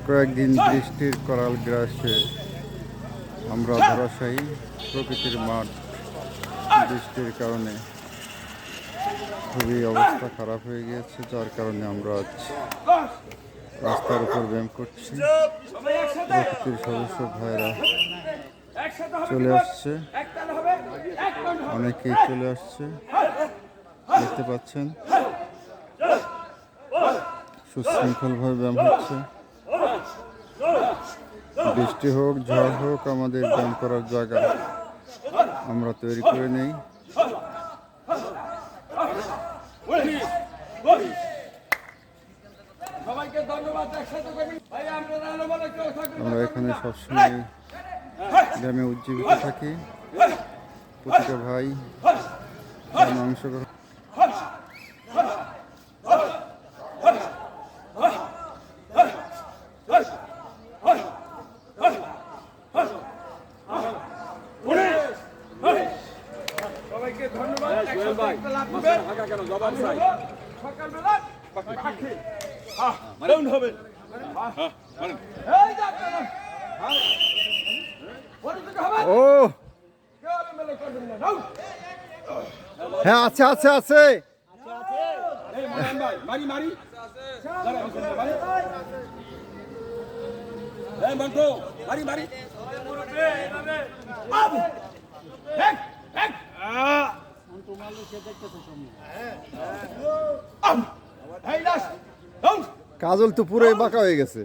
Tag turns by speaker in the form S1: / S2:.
S1: কয়েকদিন বৃষ্টির করাল গ্রাসে আমরা ধরাশায়ী। প্রকৃতির মাঠ বৃষ্টির কারণে খুবই অবস্থা খারাপ হয়ে গিয়েছে, যার কারণে আমরা আজ রাস্তার উপর ব্যায়াম করছি। প্রকৃতির সদস্য ভাইরা চলে আসছে, অনেকেই চলে আসছে, দেখতে পাচ্ছেন সুশৃঙ্খলভাবে ব্যায়াম হচ্ছে। বৃষ্টি হোক ঝড় হোক, আমাদের ব্যায়াম করার জায়গা আমরা তৈরি করে নেই। আমরা এখানে সবসময় ব্যায়ামে উজ্জীবিত থাকি। প্রতিটা ভাই অংশগ্রহণ।
S2: সবাইকে ধন্যবাদ। সকালবেলা হবে।
S1: ও হ্যাঁ, আছে আছে আছে। কাজল তো পুরোই বাঁকা হয়ে গেছে।